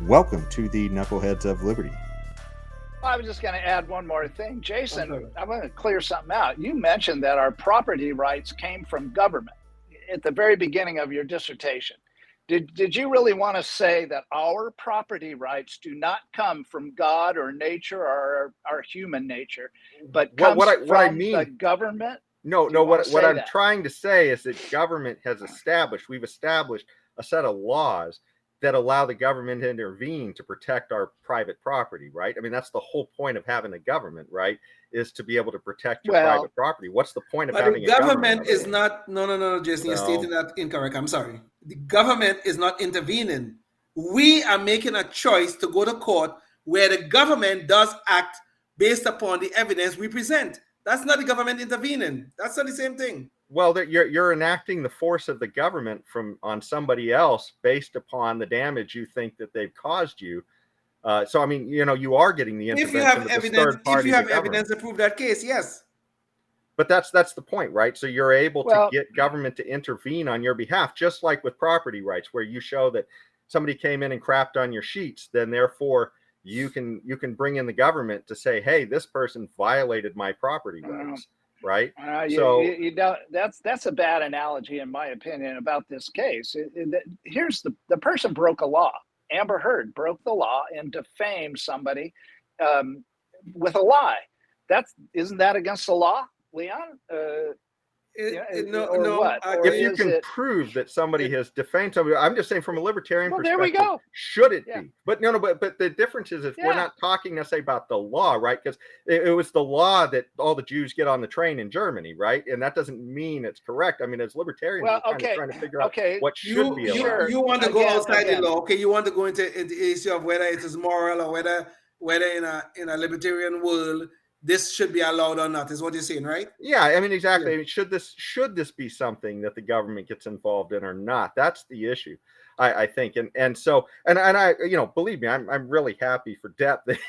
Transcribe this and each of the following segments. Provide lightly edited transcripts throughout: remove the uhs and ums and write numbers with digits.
Welcome to the Knuckleheads of Liberty. I was just going to add one more thing. I'm Jason, sorry. I'm going to clear something out. You mentioned that our property rights came from government at the very beginning of your dissertation. Did you really want to say that our property rights do not come from God or nature or our human nature, but comes What I from the mean, government? no, Do you want to what say I'm that? trying to say is that we've established a set of laws that allow the government to intervene to protect our private property, right? I mean, that's the whole point of having a government, right? Is to be able to protect your Well, private property. What's the point of But the having a government? government is not, no, Jason, you're So, stating that incorrect. I'm sorry. The government is not intervening. We are making a choice to go to court where the government does act based upon the evidence we present. That's not the government intervening. That's not the same thing. well, that you're enacting the force of the government on somebody else based upon the damage you think that they've caused you. So I mean, you are getting the If you intervention have of this evidence, third if party, you the have government. evidence to prove that case, yes. But that's the point, right? So you're able to well, get government to intervene on your behalf, just like with property rights, where you show that somebody came in and crapped on your sheets, then therefore you can bring in the government to say, hey, this person violated my property rights, right? So you don't. That's a bad analogy, in my opinion, about this case. Here's the person broke a law. Amber Heard broke the law and defamed somebody um, with a lie. Isn't that against the law, Leon? No, Or no. what? Or if you is can it? prove that somebody has defamed somebody, I'm just saying from a libertarian Well, there we perspective, go. should it Yeah. be? But no, but the difference is if we're Yeah. not talking necessarily about the law, right? Because it was the law that all the Jews get on the train in Germany, right? And that doesn't mean it's correct. I mean, as libertarians, Well, we're kind of okay, trying to figure out okay. what should You be you allowed. Sure. you want to go outside the Again. law, okay? You want to go into the issue of whether it is moral or whether in a libertarian world this should be allowed or not, is what you're saying, right? Yeah, I mean, exactly. Yeah. I mean, should this be something that the government gets involved in or not? That's the issue, I think. And I, believe me, I'm really happy for Depp that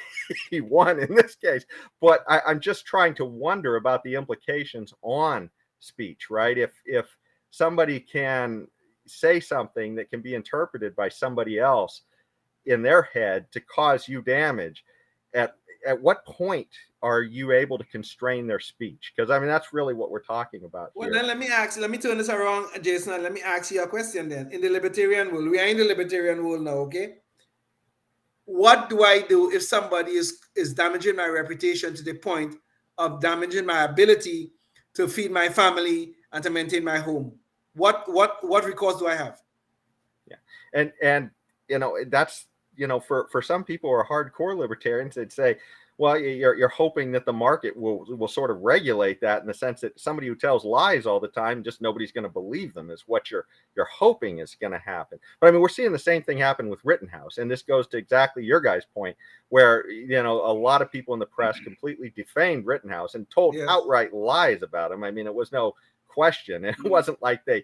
he won in this case. But I'm just trying to wonder about the implications on speech, right? If somebody can say something that can be interpreted by somebody else in their head to cause you damage, at what point are you able to constrain their speech? Because I mean, that's really what we're talking about Well, here. then let me turn this around, Jason, and let me ask you a question then. In the libertarian world, we are in the libertarian world now, okay? What do I do if somebody is damaging my reputation to the point of damaging my ability to feed my family and to maintain my home? What recourse do I have? Yeah, and that's for some people who are hardcore libertarians, they'd say, well, you're hoping that the market will sort of regulate that in the sense that somebody who tells lies all the time, just nobody's going to believe them, is what you're hoping is going to happen. But I mean, we're seeing the same thing happen with Rittenhouse, and this goes to exactly your guys' point, where a lot of people in the press completely defamed Rittenhouse and told Yes. outright lies about him. I mean, it was no question. It wasn't like they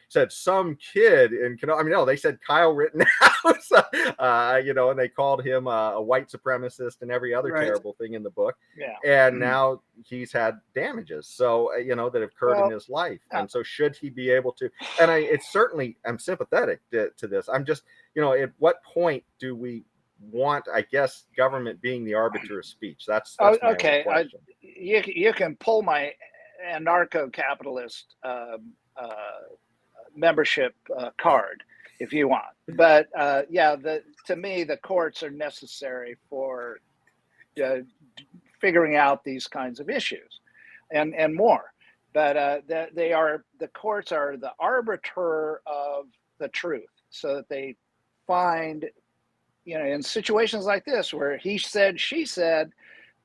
said some kid in, I mean, no, they said Kyle Rittenhouse, and they called him a white supremacist and every other Right. terrible thing in the book. Yeah. And now he's had damages, so that have occurred in his life. And so should he be able to? And I'm sympathetic to this. I'm just, at what point do we want, I guess, government being the arbiter of speech? That's my okay. question. You can pull my anarcho-capitalist membership card if you want, but to me the courts are necessary for figuring out these kinds of issues and more. But the courts are the arbiter of the truth, so that they find, in situations like this where he said, she said,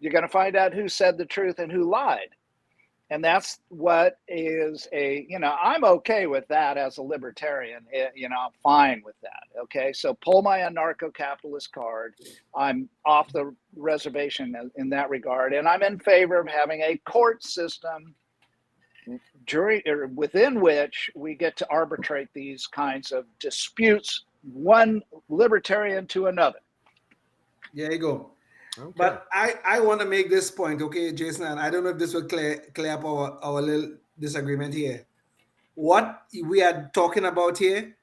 you're going to find out who said the truth and who lied. And that's what is I'm okay with that as a libertarian. I'm fine with that. Okay, so pull my anarcho-capitalist card. I'm off the reservation in that regard, and I'm in favor of having a court system within which we get to arbitrate these kinds of disputes, one libertarian to another. There you go. Okay. But I want to make this point, okay, Jason, and I don't know if this will clear up our little disagreement here. What we are talking about here,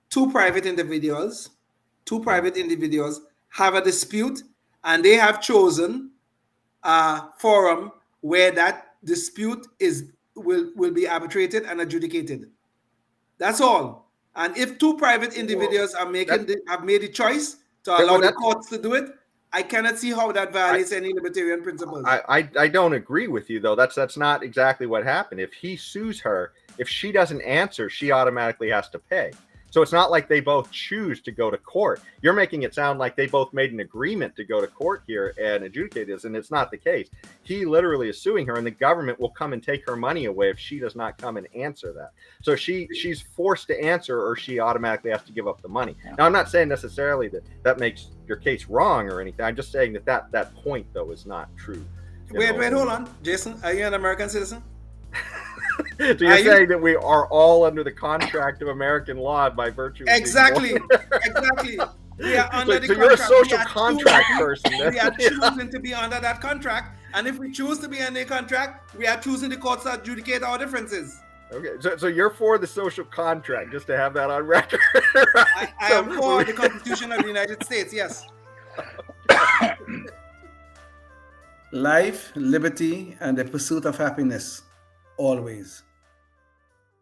two private individuals two private individuals have a dispute and they have chosen a forum where that dispute will be arbitrated and adjudicated. That's all. And if two private individuals have made the choice to allow the courts to do it, I cannot see how that violates any libertarian principles. I don't agree with you, though. That's not exactly what happened. If he sues her, if she doesn't answer, she automatically has to pay. So it's not like they both choose to go to court. You're making it sound like they both made an agreement to go to court here and adjudicate this, and it's not the case. He literally is suing her, and the government will come and take her money away if she does not come and answer that. So she's forced to answer, or she automatically has to give up the money. Now, I'm not saying necessarily that makes your case wrong or anything. I'm just saying that point, though, is not true. Wait, hold on. Jason, are you an American citizen? So you're saying that we are all under the contract of American law by virtue of exactly. We are under the contract. So you're a social contract person. We are choosing to be under that contract, and if we choose to be under the contract, we are choosing the courts to adjudicate our differences. Okay, so you're for the social contract, just to have that on record. Right? I am for the Constitution of the United States. Yes. Life, liberty, and the pursuit of happiness, always.